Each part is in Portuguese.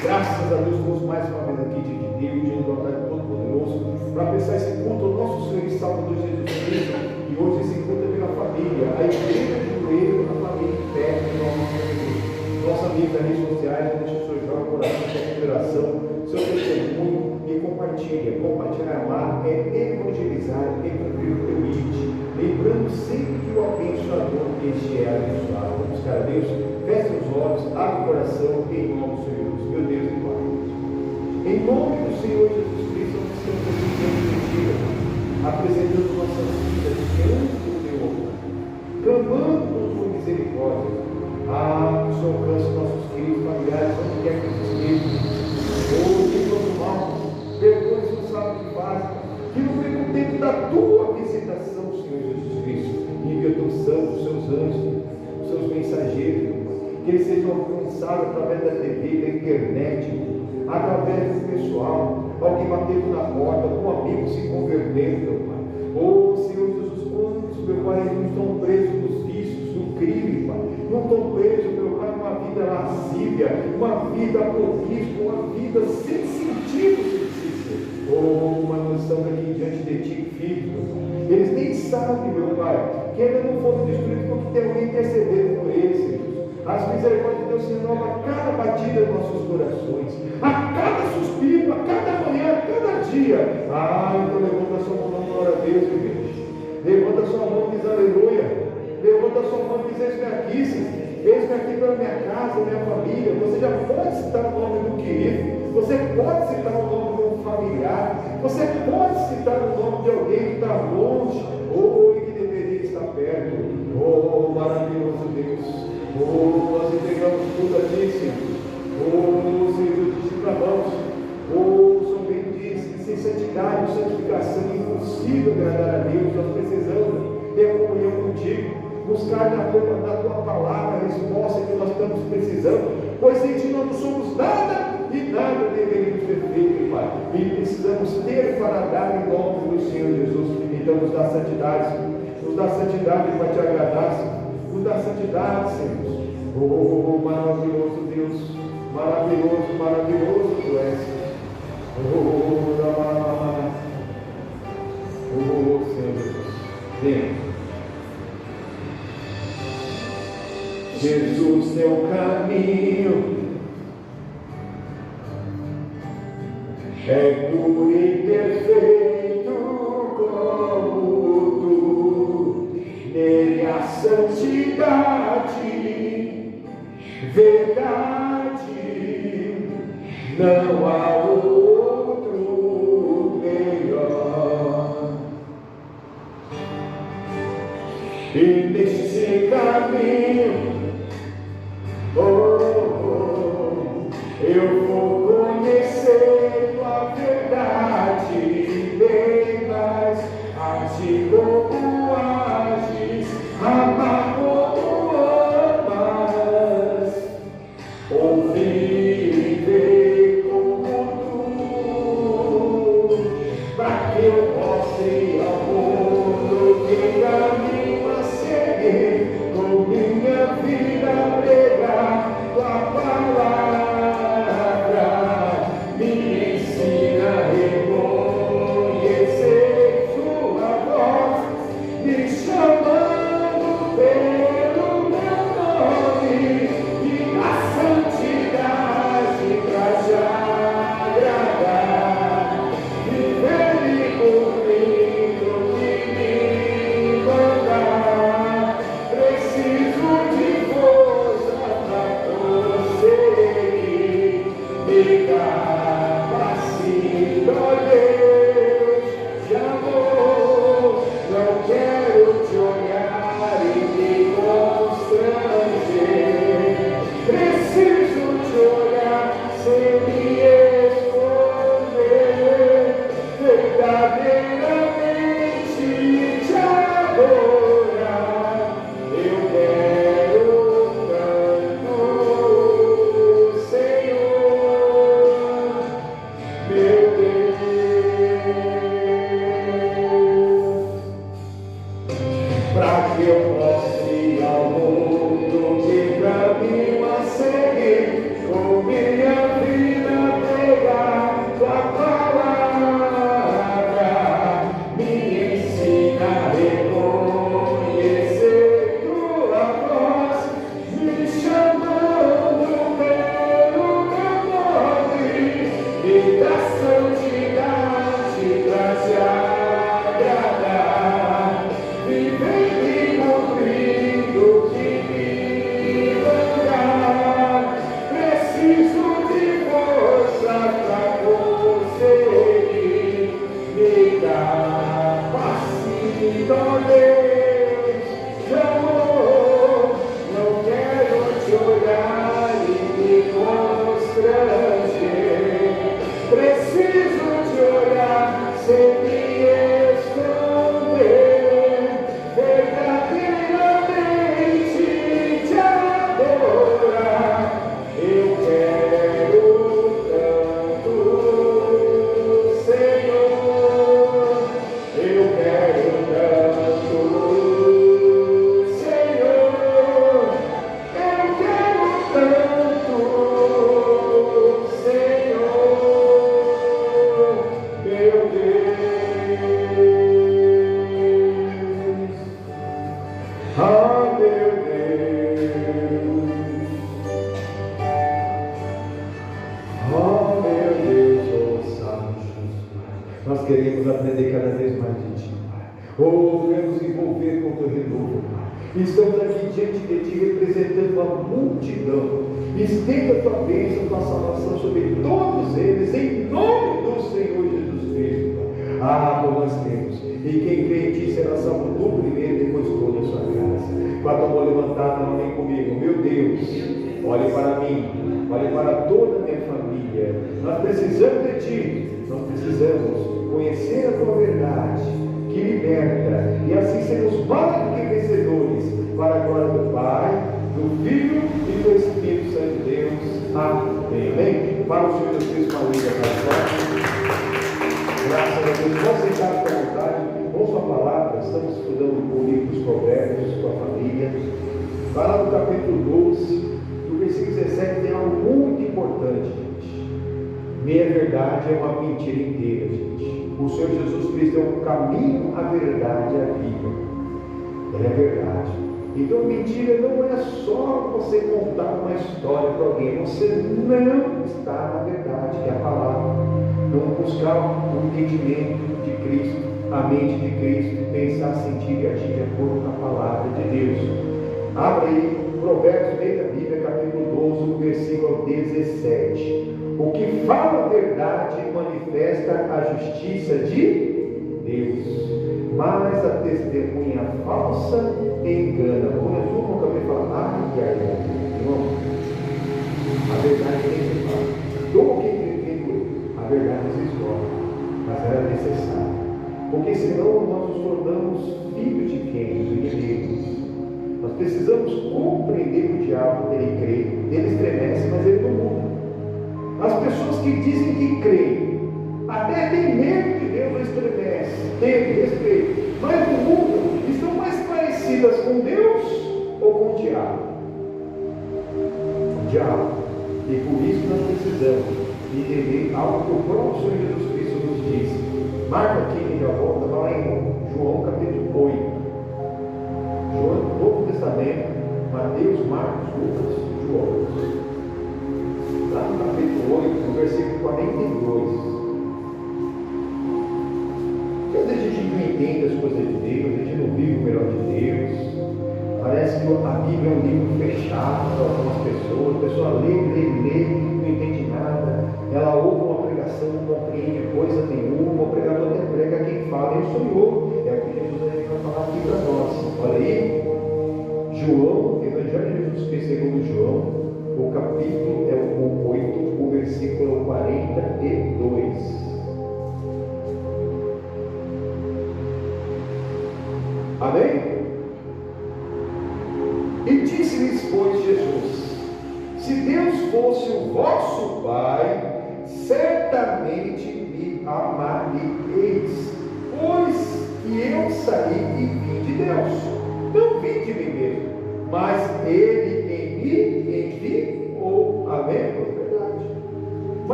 Graças a Deus, estamos mais uma vez aqui diante de Deus, diante do altar Todo-Poderoso, para pensar esse culto ao nosso Senhor e Salvador Jesus Cristo. E hoje esse culto é pela família, a igreja de Coelho, a família interna do nosso Senhor Jesus. Nossos amigos das redes sociais, deixa o Senhor jogar o coração, sua cooperação, seu testemunho e compartilha. Compartilhar, amar é evangelizar e cumprir o teu limite. Lembrando sempre que o abençoador este é abençoado. Vamos buscar a Deus, feche os olhos, abre o coração em nome do Senhor. Meu Deus e Pai, em nome do Senhor Jesus Cristo, nós estamos aqui diante de Ti, apresentando nossas vidas diante do Teu altar, clamando por misericórdia. Que o Senhor alcance nossos filhos, familiares, onde quer que eles estejam. Livra-nos do mal, perdoe se não sabe o que faz, que no meio do tempo da Tua visitação, Senhor Jesus Cristo, envia Teu santo, os Seus anjos, os Seus mensageiros, que eles sejam alcançados através da TV, da internet, através do pessoal, alguém batendo na porta, um amigo se convertendo, meu Pai. Senhor Jesus, quantos, meu Pai, não estão presos nos vícios, no crime, Pai, não estão presos, meu Pai, numa vida lascívia, uma vida por risco, uma vida sem sentido, mas nós estamos aqui diante de Ti, filho, meu Pai. Eles nem sabem, meu Pai, que ainda não foram destruídos porque tem alguém intercedendo por eles, Senhor. As misericórdias de Deus se renovam a cada batida de nossos corações, a cada suspiro, a cada manhã, a cada dia. Então levanta a sua mão, glória a Deus, igreja. Levanta a sua mão e diz aleluia. Levanta a sua mão e diz: eis-me aqui, Senhor. Eis-me aqui pela minha casa, minha família. Você já pode citar o nome do querido, você pode citar o nome de um familiar, você pode citar o nome de alguém que está longe, ou que deveria estar perto. Maravilhoso Deus. Nós entregamos tudo a Ti, Senhor. Senhor, te clamamos. São benditos, que sem santidade, santificação é impossível agradar a Deus. Nós precisamos ter comunhão contigo, buscar na Tua palavra a resposta que nós estamos precisando, pois sem Ti nós não somos nada e nada deveríamos ter feito, Pai. E precisamos ter para dar em nome do Senhor Jesus. Então nos dá santidade, para Te agradar, Senhor. Nos dá santidade, Senhor. Maravilhoso Deus, maravilhoso, maravilhoso Tu és. Senhor Jesus, vem. Jesus, Teu caminho é puro e perfeito como Tu, nele a santidade, verdade, não há outro melhor. E nesse caminho, eu vou conhecer Tua verdade, bem mais a Ti como ages, amar como amas, ouvir e ver como Tu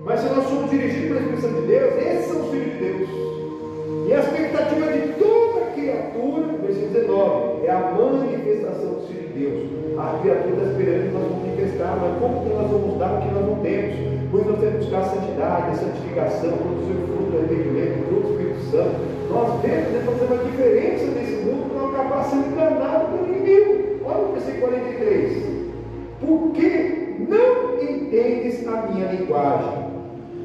Mas se nós somos dirigidos pela Espírito Santo de Deus, esses são os filhos de Deus. E a expectativa de toda criatura, versículo 19, é a manifestação do Filho de Deus. A criatura está esperando que nós vamos manifestar, mas como que nós vamos dar o que nós não temos? Pois nós temos que buscar a santidade, a santificação, produzir o fruto do arrependimento, o fruto do Espírito Santo. Nós vemos que fazer uma diferença nesse mundo para não acabar sendo enganado pelo inimigo. Olha o versículo 43. Por que não entendes a minha linguagem?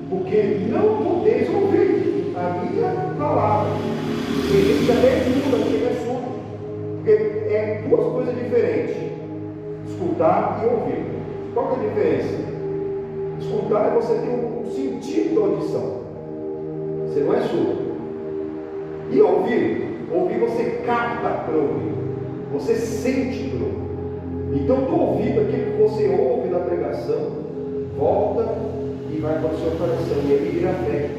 Porque não podeis ouvir a minha palavra. Tem gente que até muda o que é surdo. Porque é duas coisas diferentes: escutar e ouvir. Qual que é a diferença? Escutar é você ter um sentido da audição. Você não é surdo. E ouvir? Ouvir você capta para ouvir. Você sente para ouvir. Então, do ouvido, aquilo que você ouve na pregação, volta e vai para o seu coração, e aí vira fé.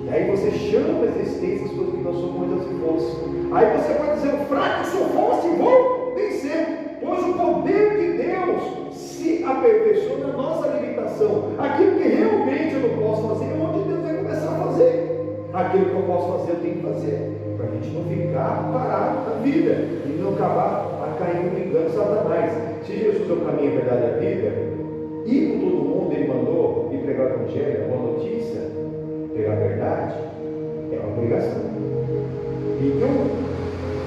E aí você chama a existência as coisas que não são coisas que fossem. Aí você vai dizer: fraco se eu fosse, vou vencer. Pois o poder de Deus se aperfeiçoa na nossa limitação. Aquilo que realmente eu não posso fazer, é onde Deus vai começar a fazer. Aquilo que eu posso fazer, eu tenho que fazer. Para a gente não ficar parado na vida e não acabar caindo no engano de Satanás. Se Jesus é o caminho, a verdade e a vida, ir com todo mundo, ele mandou ir pregar o evangelho, a boa notícia, pregar a verdade, é uma obrigação. Então,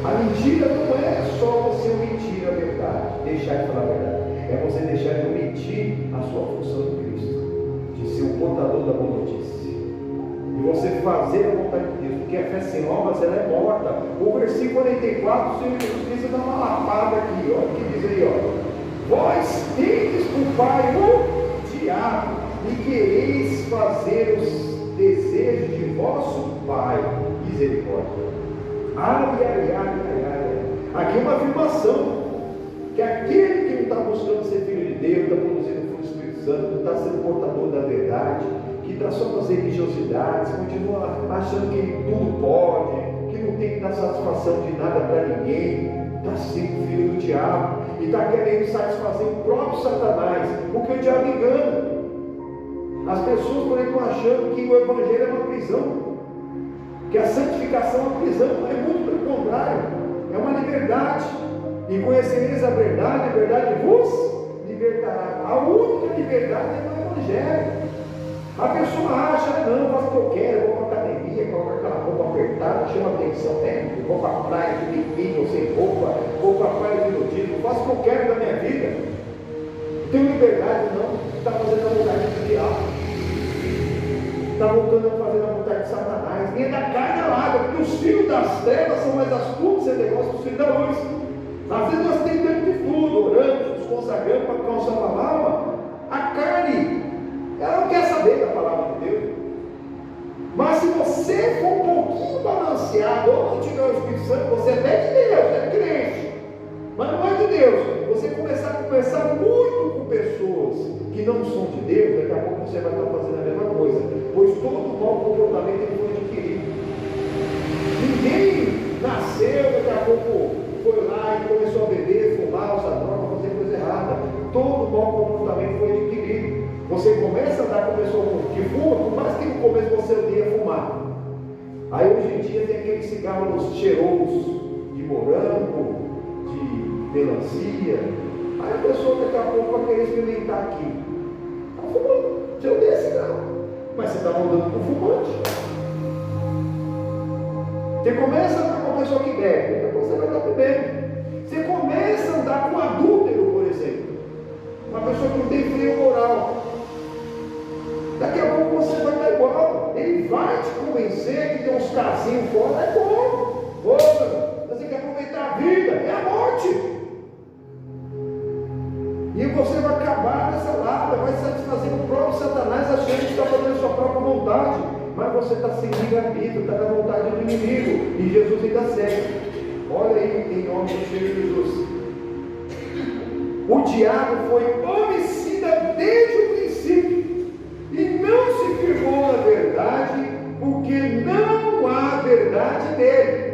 a mentira não é só você mentir a verdade, deixar de falar a verdade, é você deixar de omitir a sua função de Cristo, de ser o portador da boa notícia, de você fazer a vontade de Deus, porque a fé sem obras ela é morta. O versículo 44, o Senhor Jesus Cristo dá uma lapada aqui, olha o que diz aí, ó. Vós tendes por pai o diabo, e quereis fazer os desejos de vosso pai. Misericórdia. Ai, ai, ai, ai, ai. Aqui é uma afirmação, que aquele que não está buscando ser filho de Deus, está produzindo o fruto do Espírito Santo, não está sendo portador da verdade, que está só nas religiosidades, continua achando que tudo pode, que não tem que dar satisfação de nada para ninguém, está sendo filho do diabo e está querendo satisfazer o próprio Satanás, porque o diabo engana. As pessoas por aí estão achando que o Evangelho é uma prisão, que a santificação é uma prisão. É muito pelo contrário, é uma liberdade. E conhecereis a verdade vos libertará. A única liberdade é no Evangelho. A pessoa acha: não, faço o que eu quero, eu vou para a academia, coloco aquela roupa apertada, chama atenção, né? Eu vou para a praia de biquíni, sem roupa, vou para a praia de nudismo, faço o que eu quero da minha vida. Tenho liberdade, não, está fazendo a vontade do diabo, está voltando a fazer a vontade de Satanás, nem da carne alada, porque os filhos das trevas são mais astutos e negócio dos filhos da luz. Às vezes nós tentamos de tudo, oramos, nos consagramos para alcançar uma alma. A carne, ela não quer saber da palavra de Deus. Mas se você for um pouquinho balanceado, ou não tiver o Espírito Santo, você é de Deus, é crente, mas não é de Deus. Você começar a conversar muito com pessoas que não são de Deus, daqui a pouco você vai estar fazendo a mesma coisa, pois todo mau comportamento ele foi adquirido. Ninguém nasceu, daqui a pouco foi lá e começou a beber, fumar, usar droga, fazer coisa errada. Todo mau comportamento foi adquirido. Você começa a andar com a pessoa que fuma, por mais que no começo você odeia fumar. Aí hoje em dia tem aqueles cigarros cheirosos de morango, de melancia. Aí a pessoa daqui a pouco vai querer experimentar aqui. Está fumando, você odeia cigarro, mas você está andando com fumante. Você começa a andar com a pessoa que bebe, depois você vai estar bebendo. Você começa a andar com um adúltero, por exemplo, uma pessoa que não tem freio moral. Daqui a pouco você vai estar igual. Ele vai te convencer que tem uns casinhos fora, é bom. Você tem que aproveitar a vida, é a morte. E você vai acabar nessa lata, vai satisfazer o próprio Satanás, achando que está fazendo a sua própria vontade. Mas você está sem livre-arbítrio, está na vontade do inimigo. E Jesus ainda segue. Olha aí, em nome do Senhor Jesus. O diabo foi homicida desde o princípio e não se firmou na verdade, porque não há verdade nele.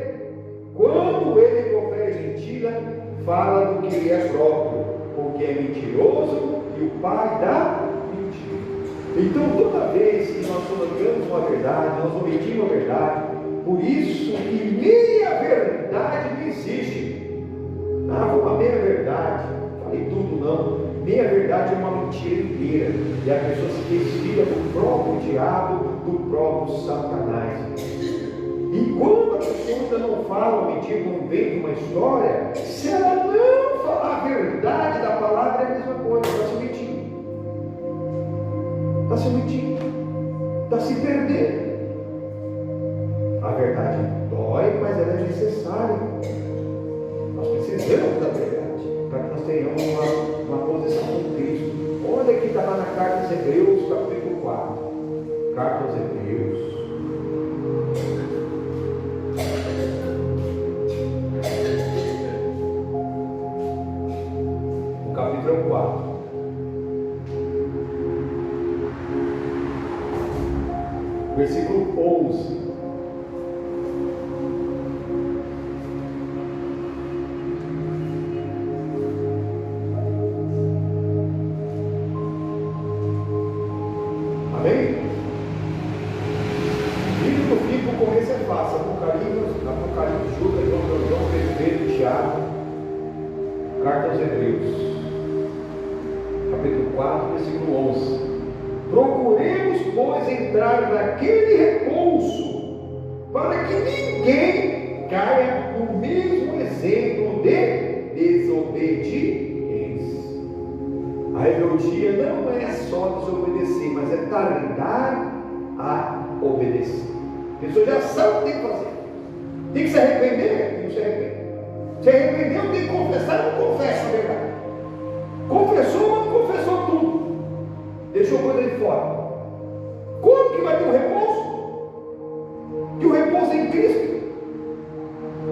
Quando ele profere mentira, fala do que ele é próprio, porque é mentiroso e o pai da mentira. Então, toda vez que nós colocamos uma verdade, nós omitimos a verdade, por isso que meia verdade não existe. Vou uma meia verdade, falei tudo não. Meia verdade é uma mentira inteira, e a pessoa se desvia do próprio diabo, do próprio Satanás. E quando a pessoa ainda não fala uma mentira, não vem uma história, se ela não falar a verdade da palavra, é a mesma coisa, está se mentindo. Está se mentindo, está se perdendo. A verdade dói, mas ela é necessária. Nós precisamos da verdade para que nós tenhamos uma posição com Cristo. Olha que está lá na carta aos Hebreus, capítulo 4. Carta aos Hebreus. No capítulo 4. Versículo 11. Amém? Livro do Fico, o começo é fácil. Apocalipse, Judas, João, Pedro, Tiago, Carta aos Hebreus, capítulo 4, versículo 11. Procuremos, pois, entrar naquele repouso, para que ninguém caia no mesmo exemplo de desobediência. A rebeldia não é só desobedecer, mas é tardar a obedecer. A pessoa já sabe o que tem que fazer. Tem que se arrepender? Não se arrepende. Se arrependeu, tem que confessar, não confessa a verdade. Confessou, mas não confessou tudo. Deixou coisa de fora. Como que vai ter um repouso? Que o repouso é em Cristo?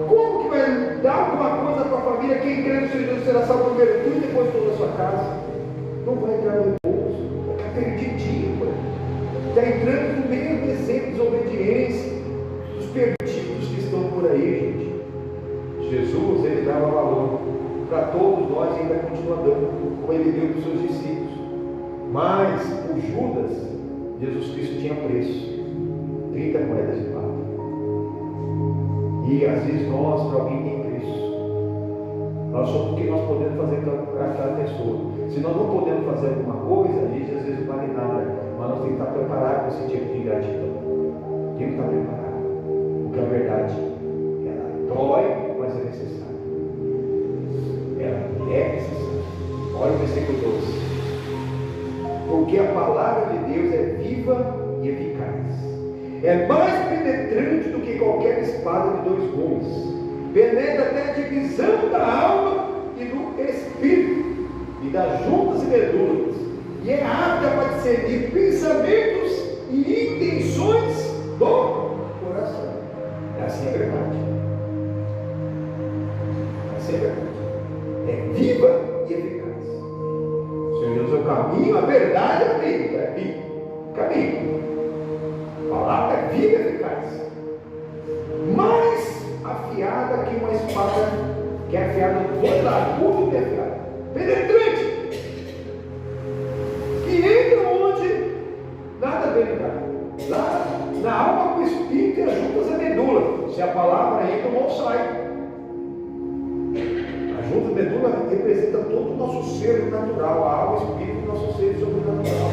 Como que vai dar alguma coisa para a família? Quem crê no Senhor Jesus será salvo primeiro tu e depois toda a sua casa? Não vai entrar no repouso. Está perdidinho. Está entrando no mesmo exemplo de desobediência dos perdidos que estão por aí, gente. Jesus, ele dava valor para todos nós e ainda continua dando, como ele deu para os seus discípulos. Mas o Judas, Jesus Cristo tinha preço, 30 moedas de prata. E às vezes nós, para alguém tem preço. Nós somos o que nós podemos fazer para aquela pessoa. Se nós não podemos fazer alguma coisa, a gente às vezes não vale nada. Mas nós temos que estar preparados para esse tipo de gratidão. Temos que estar preparados. Porque a verdade, ela dói, mas é necessária. Ela é necessária. Olha o versículo 12. Porque a palavra de Deus é viva e eficaz. É mais penetrante do que qualquer espada de 2 gumes. Penetra até a divisão da alma e do espírito, e das juntas e medulas, e é apta para discernir pensamentos e intenções do coração. É assim a verdade. É assim a verdade. É viva e eficaz. O Senhor Deus é o caminho, a verdade é a vida. É vida. Caminho. A palavra é viva e eficaz. Mais afiada que uma espada, que é afiada do dois lados, muito bem afiada. Penetrante. Que entra onde nada dele entrar. Lá na alma, com o espírito e as juntas a medula. Se a palavra entra, o mal sai. A junta e medula representa todo o nosso ser natural, a alma, o espírito e o nosso ser sobrenatural.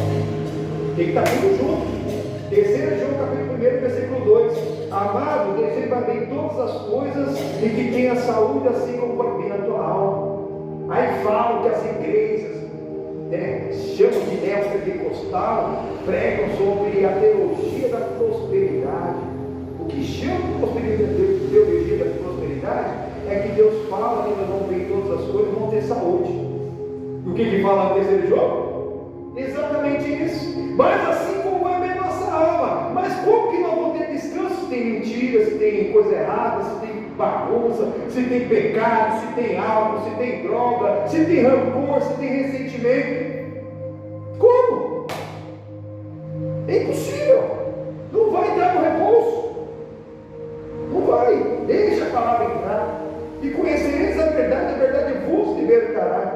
Tem que estar tudo junto. 3 João capítulo 1, versículo 2. Amado, deseja bem todas as coisas e que tenha saúde, assim como vai bem a tua alma. Aí falam que as igrejas chamam de neopentecostal, pregam sobre a teologia da prosperidade. O que chama de teologia da prosperidade é que Deus fala que nós vamos ver todas as coisas, vamos ter saúde. O que fala no 3 João? Exatamente isso. Mas assim como vai bem nossa alma. Mas como que nós vamos ter descanso? Se tem mentira, se tem coisa errada, se tem bagunça, se tem pecado, se tem álcool, se tem droga, se tem rancor, se tem ressentimento. Como? É impossível. Não vai dar no repouso. Não vai. Deixa a palavra entrar. E conhecereis a verdade vos libertará.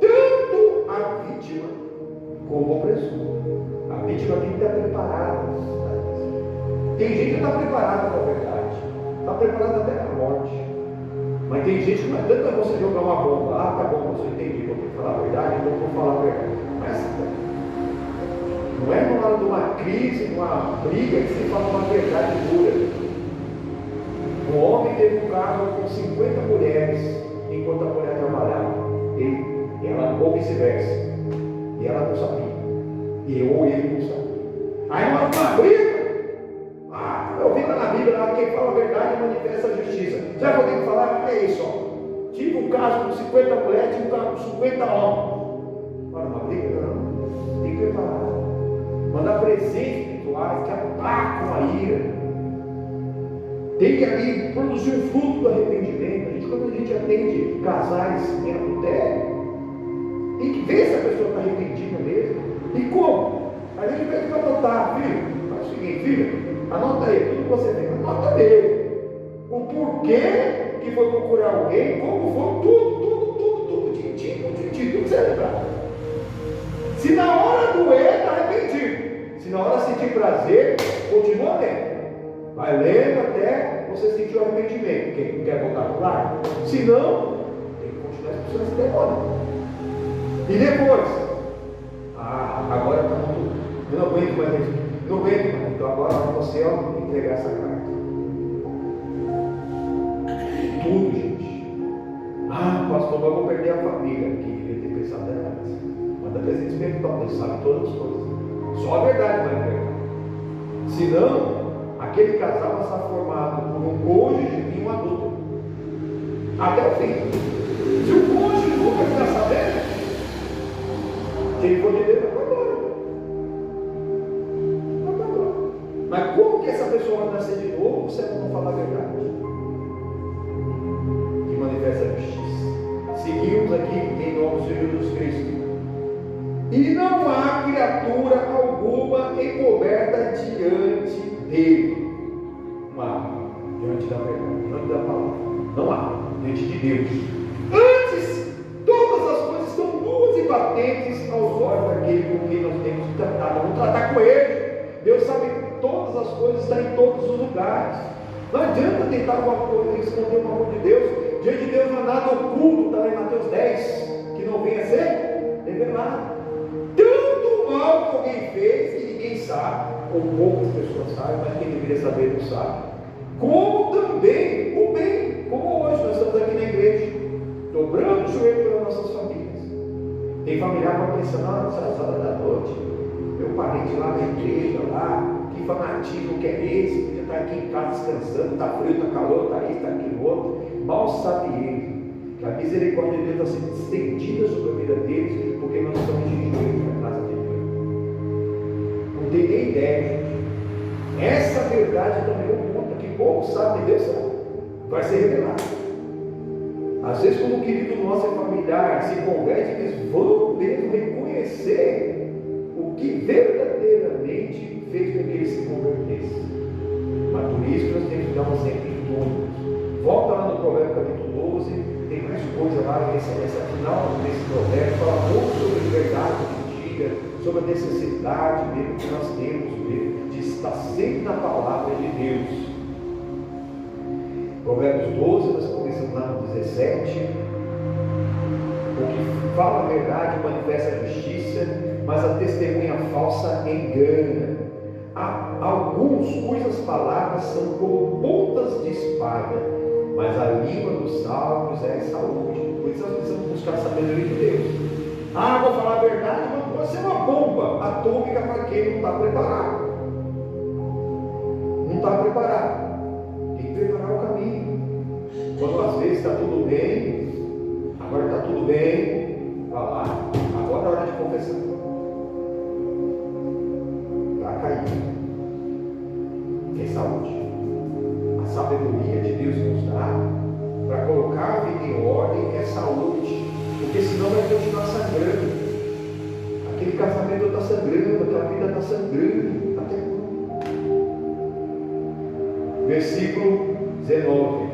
Tanto a vítima como o opressor. A gente vai ter que estar preparado. Tem gente que está preparada para a verdade, está preparada até para a morte. Mas tem gente que não adianta você jogar uma bomba. Ah, tá bom, você entende, vou ter que falar a verdade, então vou falar a verdade. Mas não é na hora de uma crise, de uma briga, que você fala uma verdade dura. Um homem teve um caso com 50 mulheres enquanto a mulher trabalhava. Ou vice-versa. E ela não sabia. Ou ele não sabia. Aí uma briga. Eu vi lá na Bíblia, quem fala a verdade manifesta a justiça. Já que eu tenho que falar, é isso. Ó. Tive um caso com 50 mulheres, tive um caso com 50 homens. Olha, uma briga não. Tem que preparar. Mandar presentes espirituais que aplacam a ira. Tem que ali produzir o fruto do arrependimento. Quando a gente atende casais em adultério, tem que ver se a pessoa está arrependida mesmo. E como? A gente vai ter que anotar, filho. Faz o seguinte, filho, anota aí, tudo que você tem, anota dele. O porquê que foi procurar alguém, como foi, tudo, tintim, tudo que você lembrar. Se na hora doer, está arrependido. Se na hora sentir prazer, continua lendo. Vai lendo até você sentir o arrependimento. Quem quer voltar para o lar? Se não, tem que continuar expulsando esse demônio. E depois? Agora está muito. Eu não aguento mais isso. Não aguento mais. Então agora você entregar essa carta. Tudo, gente. Pastor, eu vou perder a família. Quem devia ter pensado antes. Manda presente espiritual. Deus sabe todas as coisas. Só a verdade vai entregar. Senão, aquele casal vai estar formado por um cônjuge e um adulto. Até o fim. Se o cônjuge nunca ficar sabendo, se ele for de Deus, vai embora. Mas como que essa pessoa vai nascer de novo se ela não falar a verdade? Que manifesta a justiça. Seguimos aqui em nome de Jesus Cristo. E não há criatura alguma encoberta diante dele. Não há. Diante da verdade, diante da palavra. Não há. Diante de Deus. Antes, todas as coisas estão nuas e patentes aos olhos daquele com quem nós temos que tratar. Vamos tratar com ele. Deus sabe que todas as coisas estão em todos os lugares. Não adianta tentar alguma coisa esconder o amor de Deus. Diante de Deus não há nada oculto. Está lá em Mateus 10. Que não venha a ser revelado. Tanto mal que alguém fez que ninguém sabe, ou poucas pessoas sabem, mas quem deveria saber não sabe, como também o bem, como hoje nós estamos aqui na igreja, dobrando o joelho pelas nossas famílias. Tem familiar que vai pensando, essas horas da noite, meu parente lá na igreja, lá, que fanatismo que é esse, que já está aqui em casa descansando, está frio, está calor, está isso, está aquilo outro. Mal sabe ele que a misericórdia de Deus está sendo estendida sobre a vida deles, porque nós estamos de joelho na casa de Deus. Não tem nem ideia, gente. Essa verdade também é um ponto que poucos sabem, Deus sabe. Vai ser revelado. Às vezes, quando um querido nosso é familiar, se converte, eles vão mesmo reconhecer o que verdadeiramente fez com que ele se convertesse. Mas por isso que nós temos que dar sempre em todos. Volta lá no Provérbio capítulo 12. Tem mais coisa lá, essa final desse provérbio fala muito sobre liberdade antiga, sobre a necessidade mesmo que nós temos mesmo, de estar sempre na palavra de Deus. Provérbios 12, nós começamos lá no 17. O que fala a verdade manifesta a justiça, mas a testemunha falsa engana. Há alguns cujas palavras são como pontas de espada, mas a língua dos sábios é saúde. Por isso nós precisamos buscar a sabedoria de Deus. Vou falar a verdade, mas pode ser uma bomba atômica para quem não está preparado. Não está preparado. Tem que preparar o caminho. Quando às vezes está tudo bem, agora está tudo bem, vai lá, agora é hora de confessar. Está caído. Tem saúde. A sabedoria de Deus nos dá para colocar a vida em ordem é saúde, porque senão vai continuar sangrando. Aquele casamento está sangrando, aquela vida está sangrando até quando? Versículo 19: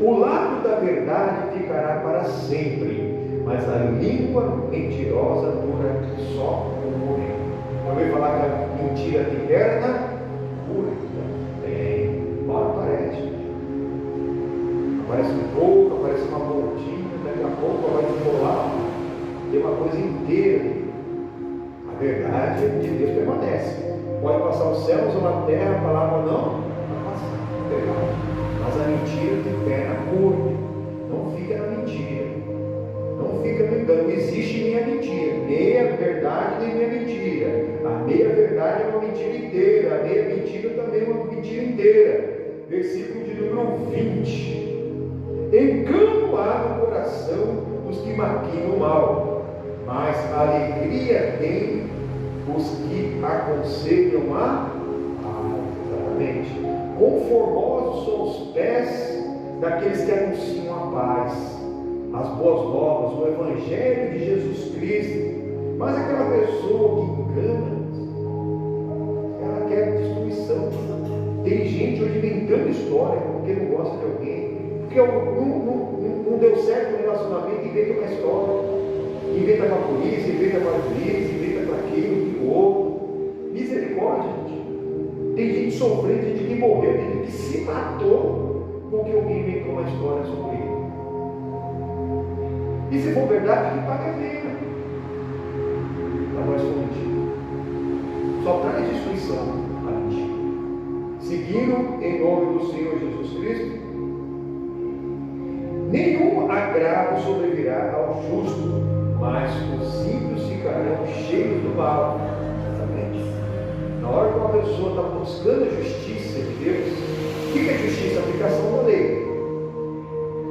o lábio da verdade ficará para sempre, mas a língua mentirosa dura só um momento. ouviu falar que a mentira tem perna curta? Tem. Bora, aparece. Aparece um pouco, aparece uma pontinha, daqui a pouco vai desbolar. Tem uma coisa inteira. A verdade de Deus permanece. Pode passar os céus ou a terra, a palavra não vai passar. Verdade. Mas a mentira tem perna curta. Não fica na mentira. Não fica no engano. Não existe meia mentira. Meia verdade nem meia mentira. A meia verdade é uma mentira inteira. A meia mentira também é uma mentira inteira. Versículo de número 20. Engano há no coração dos que maquinam o mal, mas alegria tem os que aconselham a paz. Exatamente. Conformosos são os pés daqueles que anunciam a paz, as boas novas, o Evangelho de Jesus Cristo. Mas aquela pessoa que engana, ela quer destruição. Tem gente hoje inventando história porque não gosta de alguém, porque não deu certo o relacionamento, inventa uma história, inventa para a polícia, inventa para a juiz, inventa para aquilo, para o outro. Misericórdia, gente. Tem gente sofrendo, tem gente que morreu, tem gente que se matou porque alguém inventou uma história sobre ele. E se for verdade, que paga a pena. Para nós contigo. Só traz destruição a mentira. Seguindo em nome do Senhor Jesus Cristo, nenhum agravo sobrevirá ao justo, mas os ímpios ficarão cheios do mal. Exatamente. Na hora que uma pessoa está buscando a justiça de Deus, o que é justiça? A aplicação da lei.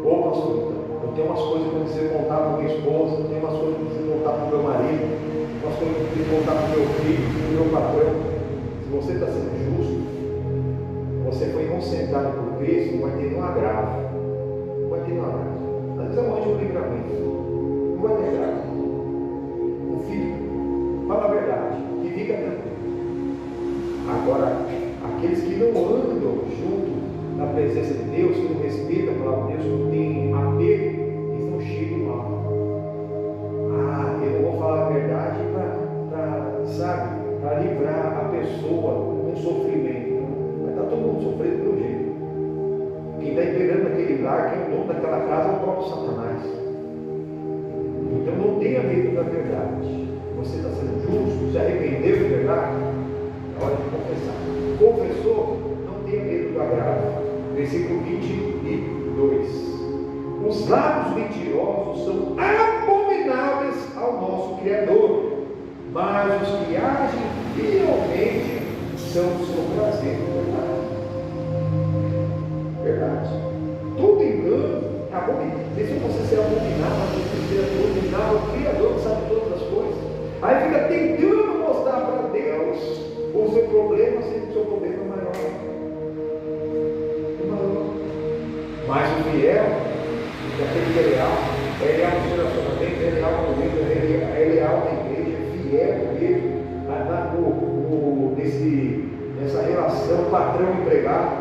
Ô pastor, então, eu tenho umas coisas que eu preciso contar para minha esposa, eu tenho umas coisas que eu preciso contar para o meu marido, umas coisas que eu preciso contar para o meu filho, para o meu patrão. Se você está sendo justo, você foi concentrado por Cristo, não vai ter nenhum agravo. Não vai ter nenhum agravo. Às vezes é um anjo do livramento. Não vai ter agravo. O filho, fala a verdade e fica tranquilo. Agora, aqueles que não andam junto na presença de Deus, que não respeitam a palavra de Deus, que não tem apego, eles estão cheios do mal. Eu vou falar a verdade para livrar a pessoa de um sofrimento. Vai estar todo mundo sofrendo do meu jeito. Quem está imperando naquele lar, quem é o dono daquela casa é o próprio Satanás. Então não tenha medo da verdade. Você está sendo justo, se arrependeu de verdade, é hora de confessar. Confessou, não tenha medo do agravo. Versículo 22. Os lábios mentirosos são abomináveis ao nosso Criador, mas os que agem fielmente são o seu prazer. Verdade. Todo engano é abominável. Se você ser abominável, você ser abominável ao Criador que sabe todas as coisas. Aí fica tentando mostrar para Deus o seu problema, sendo que o seu problema é maior. Mas o fiel, aquele que é leal no relacionamento, é leal no livro, é leal na igreja, é fiel mesmo, nessa relação patrão-empregado.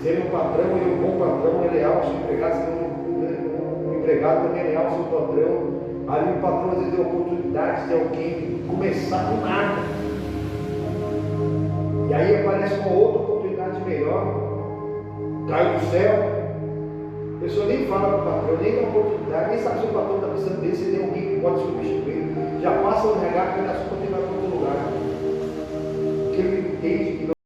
Se ele é um patrão, ele é um bom patrão, é leal ao seu empregado. Se ele é um empregado, também é leal ao seu patrão. Ali o patrão às vezes tem oportunidade de alguém começar do nada. E aí aparece uma outra oportunidade melhor. Cai do céu. A pessoa nem fala para o patrão, nem dá oportunidade, nem sabe se o patrão está precisando dele, se tem alguém que pode substituir. Já passa o regalo e ele assume que vai para outro lugar.